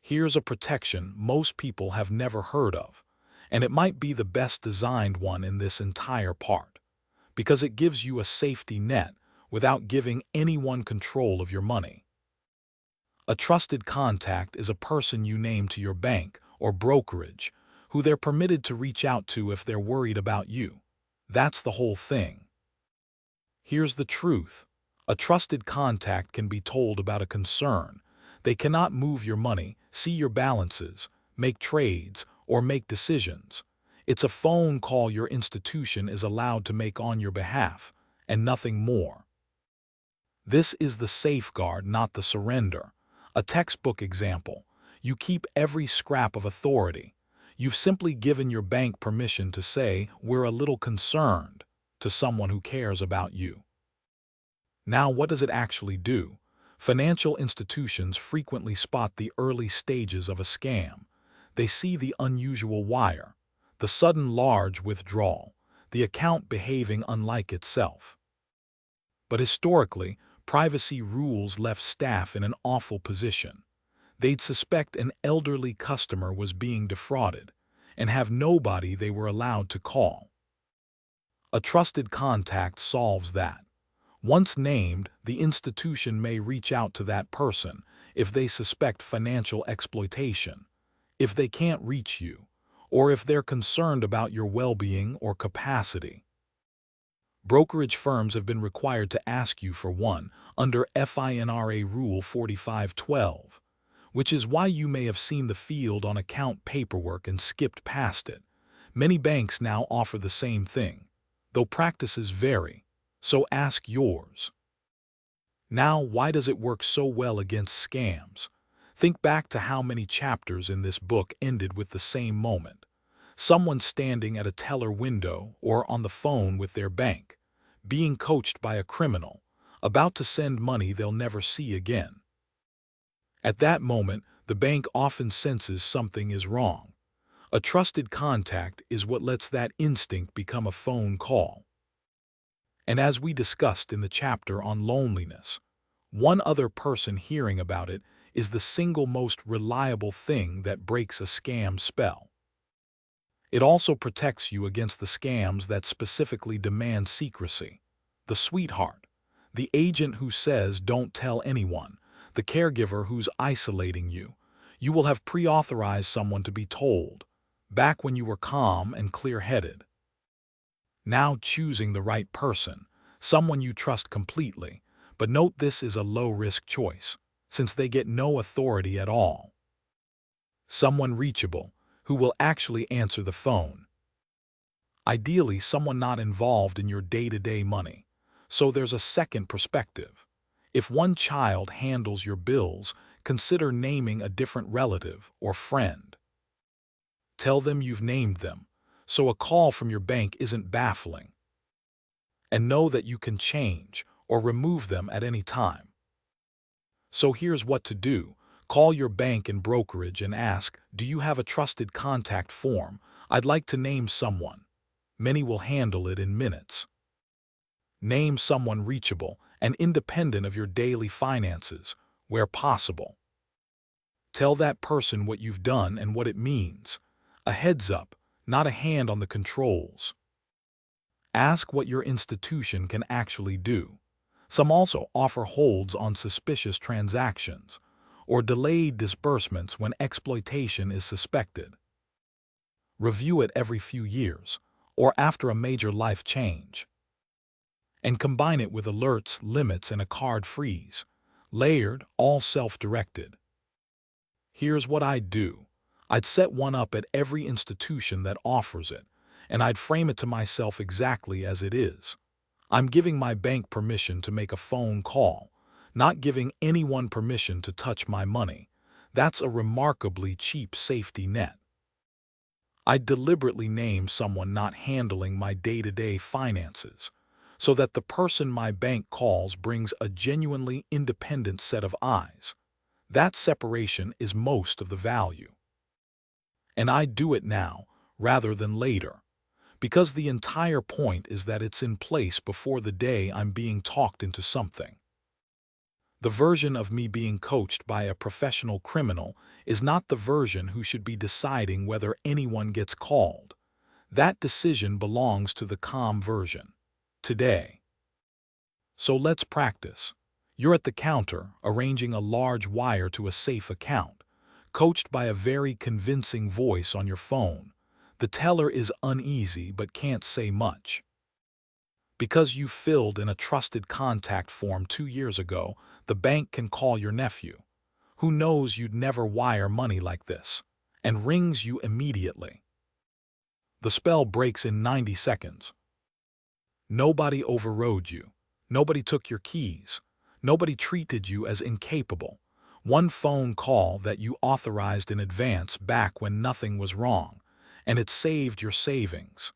Here's a protection most people have never heard of, and it might be the best designed one in this entire part, because it gives you a safety net without giving anyone control of your money. A trusted contact is a person you name to your bank or brokerage who they're permitted to reach out to if they're worried about you. That's the whole thing. Here's the truth. A trusted contact can be told about a concern. They cannot move your money, see your balances, make trades, or make decisions. It's a phone call your institution is allowed to make on your behalf, and nothing more. This is the safeguard, not the surrender. A textbook example. You keep every scrap of authority. You've simply given your bank permission to say, "We're a little concerned," to someone who cares about you. Now, what does it actually do? Financial institutions frequently spot the early stages of a scam. They see the unusual wire, the sudden large withdrawal, the account behaving unlike itself. But historically, privacy rules left staff in an awful position. They'd suspect an elderly customer was being defrauded and have nobody they were allowed to call. A trusted contact solves that. Once named, the institution may reach out to that person if they suspect financial exploitation, if they can't reach you, or if they're concerned about your well-being or capacity. Brokerage firms have been required to ask you for one under FINRA Rule 4512, which is why you may have seen the field on account paperwork and skipped past it. Many banks now offer the same thing, though practices vary. So ask yours. Now, why does it work so well against scams? Think back to how many chapters in this book ended with the same moment. Someone standing at a teller window or on the phone with their bank, being coached by a criminal, about to send money they'll never see again. At that moment, the bank often senses something is wrong. A trusted contact is what lets that instinct become a phone call. And as we discussed in the chapter on loneliness, one other person hearing about it is the single most reliable thing that breaks a scam spell. It also protects you against the scams that specifically demand secrecy. The sweetheart, the agent who says don't tell anyone, the caregiver who's isolating you. You will have pre-authorized someone to be told, back when you were calm and clear-headed. Now choosing the right person, someone you trust completely, but note this is a low-risk choice, since they get no authority at all. Someone reachable, who will actually answer the phone. Ideally, someone not involved in your day-to-day money, so there's a second perspective. If one child handles your bills, consider naming a different relative or friend. Tell them you've named them, so a call from your bank isn't baffling. And know that you can change or remove them at any time. So here's what to do. Call your bank and brokerage and ask, "Do you have a trusted contact form? I'd like to name someone." Many will handle it in minutes. Name someone reachable and independent of your daily finances, where possible. Tell that person what you've done and what it means. A heads up, not a hand on the controls. Ask what your institution can actually do. Some also offer holds on suspicious transactions or delayed disbursements when exploitation is suspected. Review it every few years or after a major life change. And combine it with alerts, limits, and a card freeze. Layered, all self-directed. Here's what I'd do. I'd set one up at every institution that offers it, and I'd frame it to myself exactly as it is. I'm giving my bank permission to make a phone call, not giving anyone permission to touch my money. That's a remarkably cheap safety net. I'd deliberately name someone not handling my day-to-day finances, so that the person my bank calls brings a genuinely independent set of eyes. That separation is most of the value. And I'd do it now, rather than later, because the entire point is that it's in place before the day I'm being talked into something. The version of me being coached by a professional criminal is not the version who should be deciding whether anyone gets called. That decision belongs to the calm version. Today. So let's practice. You're at the counter, arranging a large wire to a safe account, coached by a very convincing voice on your phone. The teller is uneasy but can't say much. Because you filled in a trusted contact form 2 years ago, the bank can call your nephew, who knows you'd never wire money like this, and rings you immediately. The spell breaks in 90 seconds. Nobody overrode you. Nobody took your keys. Nobody treated you as incapable. One phone call that you authorized in advance back when nothing was wrong, and it saved your savings.